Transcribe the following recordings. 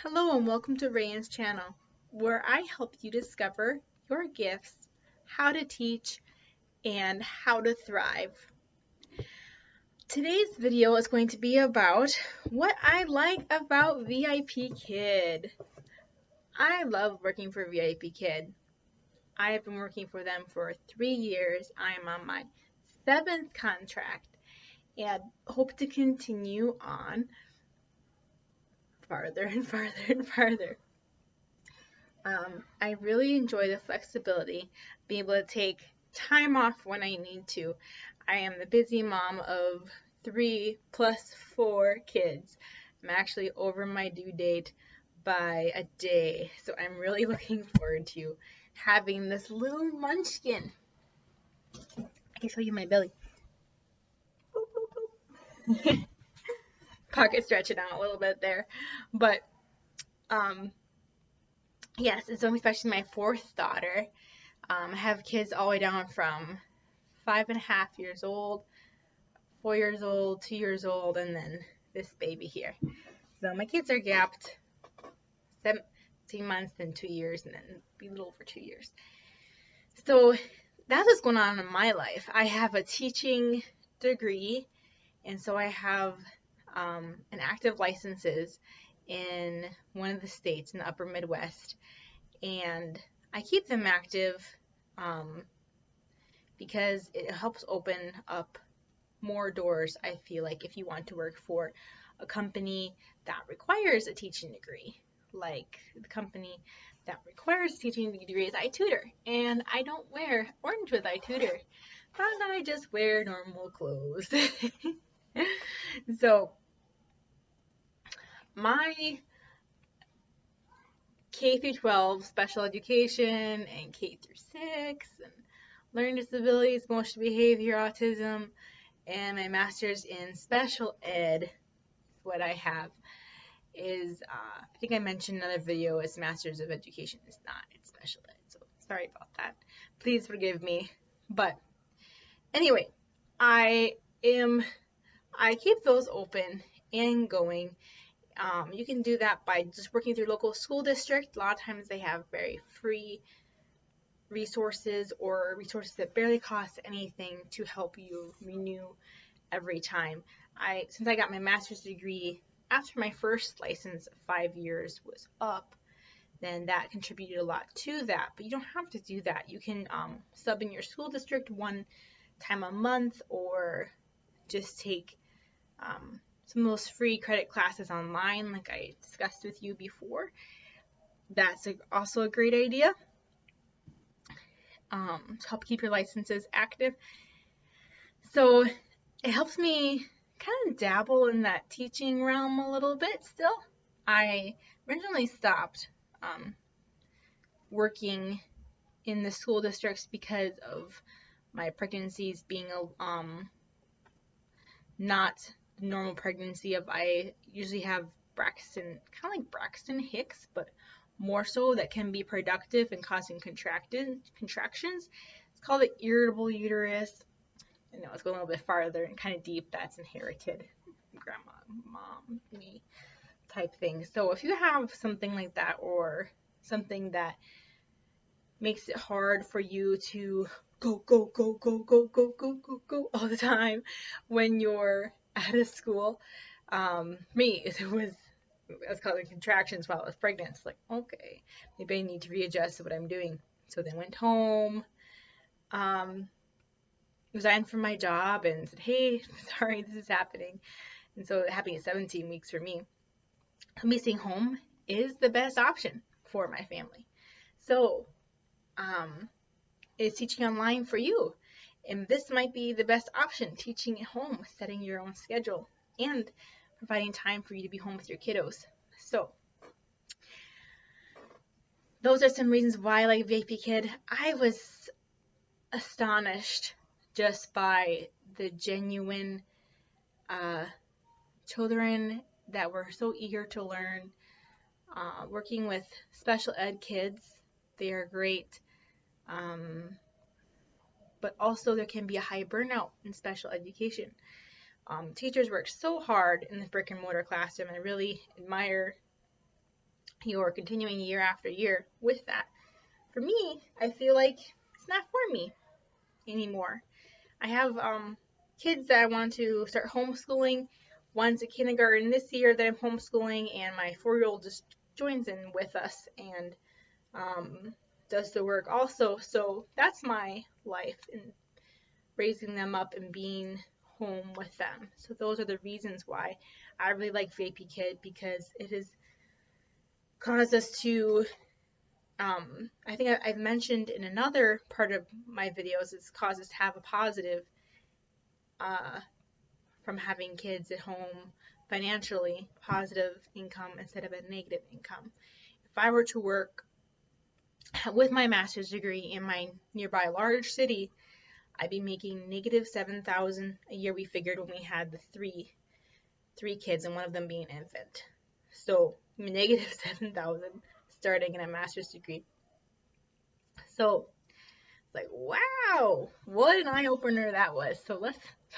Hello and welcome to RaeAnn's channel, where I help you discover your gifts, how to teach, and how to thrive. Today's video is going to be about what I like about VIPKID. I love working for VIPKID. I have been working for them for 3 years. I am on my 7th contract and hope to continue on farther and farther and farther. I really enjoy the flexibility, being able to take time off when I need to. I am the busy mom of 3 plus 4 kids. I'm actually over my due date by a day, so I'm really looking forward to having this little munchkin. I can show you my belly. Pocket stretching out a little bit there, but yes, it's especially my 4th daughter. I have kids all the way down from 5.5 years old, 4 years old, 2 years old, and then this baby here. So my kids are gapped 17 months and 2 years, and then be a little over 2 years. So that's what's going on in my life. I have a teaching degree, and so I have an active licenses in one of the states in the upper Midwest, and I keep them active because it helps open up more doors, I feel like, if you want to work for a company that requires a teaching degree. Like the company that requires a teaching degree is iTutor, and I don't wear orange with iTutor, but I just wear normal clothes. So my K through 12 special education and K through 6 and learning disabilities, emotional behavior, autism, and my master's in special ed, what I have is, I think I mentioned in another video, it's master's of education. It's not, it's special ed, so sorry about that. Please forgive me. But anyway, I keep those open and going. You can do that by just working through local school district. A lot of times they have very free resources or resources that barely cost anything to help you renew every time. Since I got my master's degree after my first license of 5 years was up, then that contributed a lot to that. But you don't have to do that. You can sub in your school district one time a month, or just take some of those free credit classes online like I discussed with you before. That's also a great idea to help keep your licenses active. So it helps me kind of dabble in that teaching realm a little bit still. I originally stopped working in the school districts because of my pregnancies being not the normal pregnancy of, I usually have Braxton, kind of like Braxton Hicks, but more so, that can be productive and causing contractions. It's called the irritable uterus. I know it's going a little bit farther and kind of deep. That's inherited, grandma, mom, me type thing. So if you have something like that, or something that makes it hard for you to go all the time when you're out of school, me, it was causing contractions while I was pregnant. It's like, okay, maybe I need to readjust to what I'm doing. So then went home, resigned from my job and said, hey, sorry, this is happening. And so it happened at 17 weeks for me. Me staying home is the best option for my family. So is teaching online for you? And this might be the best option, teaching at home, setting your own schedule, and providing time for you to be home with your kiddos. So those are some reasons why I like VIPKID. I was astonished just by the genuine children that were so eager to learn. Working with special ed kids, they are great. But also there can be a high burnout in special education. Teachers work so hard in the brick and mortar classroom, and I really admire you're continuing year after year with that. For me, I feel like it's not for me anymore. I have kids that I want to start homeschooling. One's at kindergarten this year that I'm homeschooling, and my 4-year-old just joins in with us and does the work also. So that's my life, in raising them up and being home with them. So those are the reasons why I really like VIPKID, because it has caused us to I think I've mentioned in another part of my videos, it's caused us to have a positive from having kids at home, financially positive income instead of a negative income. If I were to work with my master's degree in my nearby large city, I'd be making negative $7,000 a year, we figured, when we had the three kids and one of them being an infant. So negative $7,000 starting in a master's degree. So it's like, wow, what an eye-opener that was. So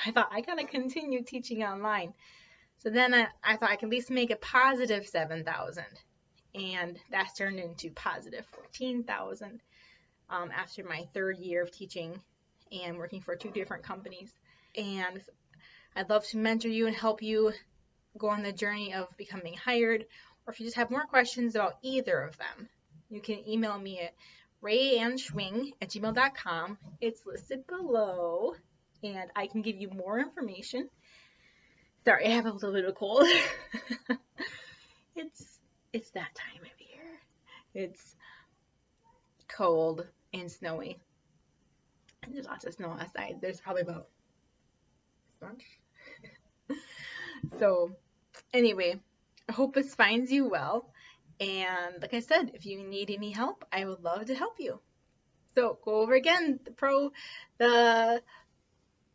I thought, I gotta continue teaching online. So then I thought I could at least make a positive 7,000, and that's turned into positive 14,000 after my 3rd year of teaching and working for 2 different companies. And I'd love to mentor you and help you go on the journey of becoming hired, or if you just have more questions about either of them, you can email me at rae.ann@gmail.com. It's listed below, and I can give you more information. Sorry, I have a little bit of a cold. It's that time of year. It's cold and snowy. And there's lots of snow outside. There's probably about this much. So anyway, I hope this finds you well. And like I said, if you need any help, I would love to help you. So go over again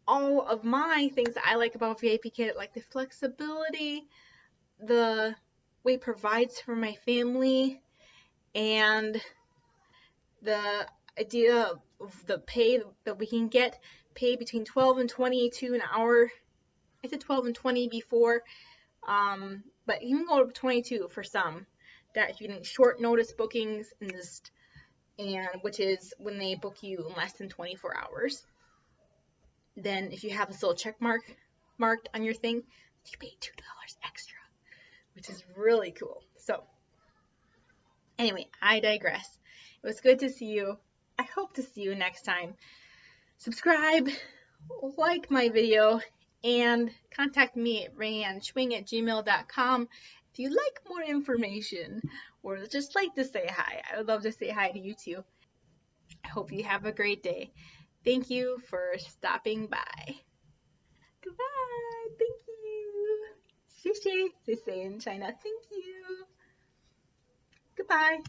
all of my things that I like about VIPKID, like the flexibility, the way it provides for my family, and the idea of the pay that we can get paid between 12 and 22 an hour. I said 12 and 20 before, but you can go up to 22 for some. That if you're getting short notice bookings and which is when they book you in less than 24 hours. Then if you have this little check marked on your thing, you pay $2 extra, which is really cool. So anyway, I digress. It was good to see you. I hope to see you next time. Subscribe, like my video, and contact me at raeannschwing@gmail.com if you'd like more information or just like to say hi. I would love to say hi to you too. I hope you have a great day. Thank you for stopping by. Goodbye. Thank you. Xie xie. They say in China. Thank you. Goodbye.